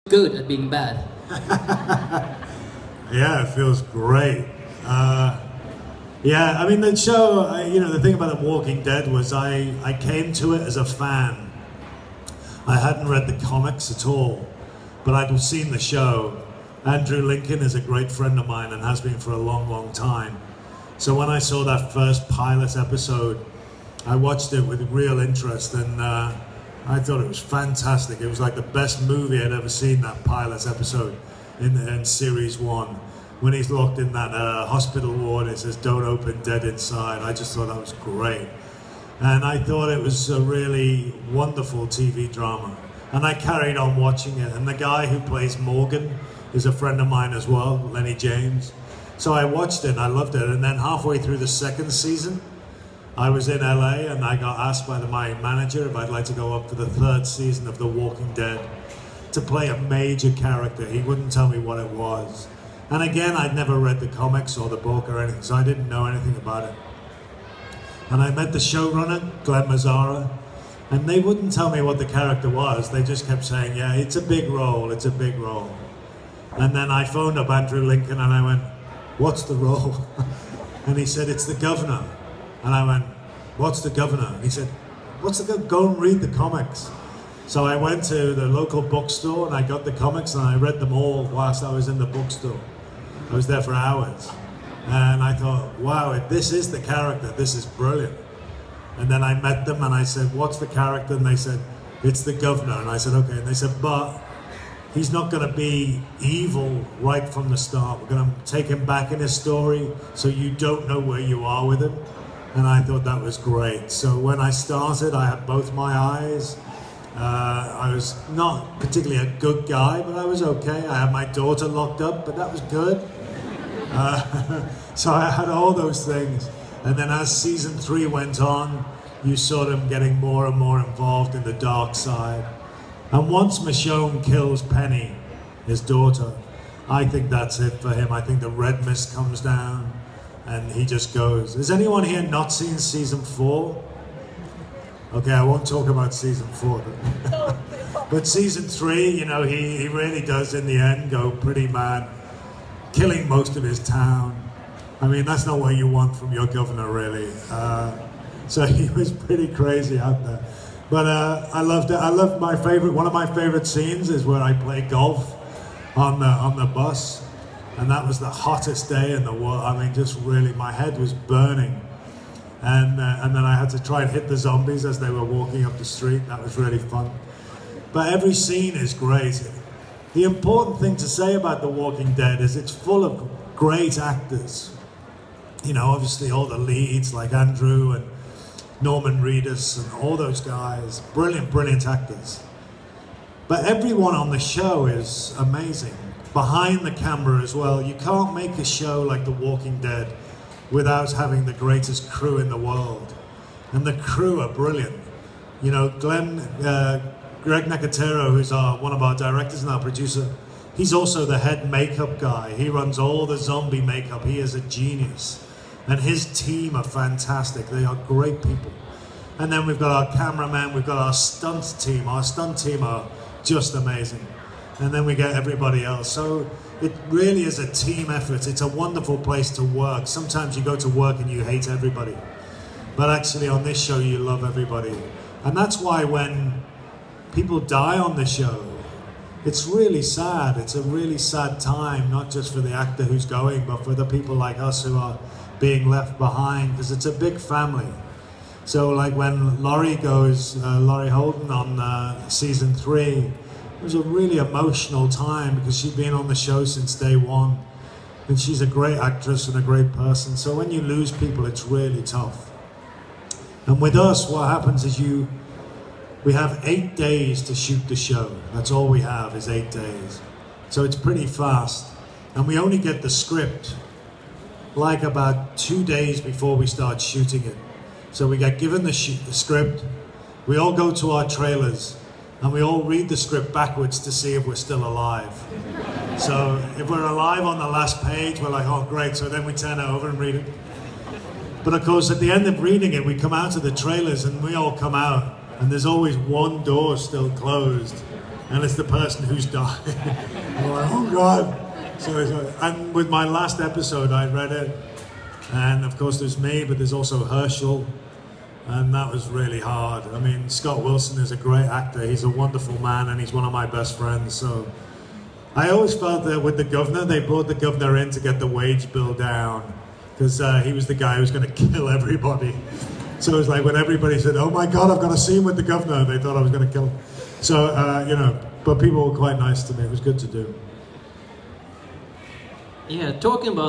good at being bad. Yeah, it feels great. Yeah, I mean the show, you know, the thing about The Walking Dead was I came to it as a fan. I hadn't read the comics at all, but I'd seen the show. Andrew Lincoln is a great friend of mine and has been for a long, long time. So when I saw that first pilot episode, I watched it with real interest, and I thought it was fantastic. It was like the best movie I'd ever seen, that pilot episode in series 1. When he's locked in that hospital ward, it says, "Don't open, dead inside." I just thought that was great. And I thought it was a really wonderful TV drama. And I carried on watching it. And the guy who plays Morgan is a friend of mine as well, Lenny James. So I watched it and I loved it. And then halfway through the second season, I was in LA and I got asked by my manager if I'd like to go up for the third season of The Walking Dead to play a major character. He wouldn't tell me what it was. And again, I'd never read the comics or the book or anything, so I didn't know anything about it. And I met the showrunner, Glenn Mazzara, and they wouldn't tell me what the character was. They just kept saying, "Yeah, it's a big role, it's a big role." And then I phoned up Andrew Lincoln and I went, "What's the role?" And he said, "It's the governor." And I went, "What's the governor?" And he said, "What's the governor? Go and read the comics." So I went to the local bookstore and I got the comics and I read them all whilst I was in the bookstore. I was there for hours. And I thought, wow, if this is the character, this is brilliant. And then I met them and I said, "What's the character?" And they said, "It's the governor." And I said, "Okay." And they said, "But he's not going to be evil right from the start. We're going to take him back in his story so you don't know where you are with him." And I thought that was great. So when I started, I had both my eyes. I was not particularly a good guy, but I was okay. I had my daughter locked up, but that was good. So I had all those things. And then as season 3 went on, you saw him getting more and more involved in the dark side. And once Michonne kills Penny, his daughter, I think that's it for him. I think the red mist comes down and he just goes. Has anyone here not seen season 4? Okay, I won't talk about season 4. But season 3, you know, he really does in the end go pretty mad, killing most of his town. I mean, that's not what you want from your governor, really. So he was pretty crazy out there. But I loved it. I loved one of my favorite scenes is where I play golf on the bus. And that was the hottest day in the world. I mean, just really, my head was burning. And then I had to try and hit the zombies as they were walking up the street. That was really fun. But every scene is great. The important thing to say about The Walking Dead is it's full of great actors. You know, obviously all the leads like Andrew and Norman Reedus and all those guys. Brilliant, brilliant actors. But everyone on the show is amazing. Behind the camera as well. You can't make a show like The Walking Dead without having the greatest crew in the world. And the crew are brilliant. You know, Greg Nicotero, who's one of our directors and our producer, he's also the head makeup guy. He runs all the zombie makeup. He is a genius. And his team are fantastic. They are great people. And then we've got our cameraman, we've got our stunt team. Our stunt team are just amazing. And then we get everybody else. So it really is a team effort. It's a wonderful place to work. Sometimes you go to work and you hate everybody. But actually on this show, you love everybody. And that's why when people die on the show, it's really sad. It's a really sad time, not just for the actor who's going, but for the people like us who are being left behind, because it's a big family. So like when Laurie goes, Laurie Holden on season 3, it was a really emotional time because she'd been on the show since day 1. And she's a great actress and a great person. So when you lose people, it's really tough. And with us, what happens is we have 8 days to shoot the show. That's all we have is 8 days. So it's pretty fast. And we only get the script like about 2 days before we start shooting it. So we get given the script, we all go to our trailers, and we all read the script backwards to see if we're still alive. So if we're alive on the last page, we're like, oh great, so then we turn it over and read it. But of course, at the end of reading it, we come out of the trailers and we all come out, and there's always one door still closed. and it's the person who's dying. I'm like, oh God. And with my last episode, I read it, and of course there's me, but there's also Herschel, and that was really hard. I mean, Scott Wilson is a great actor. He's a wonderful man, and he's one of my best friends. So I always felt that with the governor, they brought the governor in to get the wage bill down, because he was the guy who was going to kill everybody. So it was like when everybody said, oh my God, I've got a scene with the governor, they thought I was going to kill him. So, you know, but people were quite nice to me. It was good to do. Yeah, talking about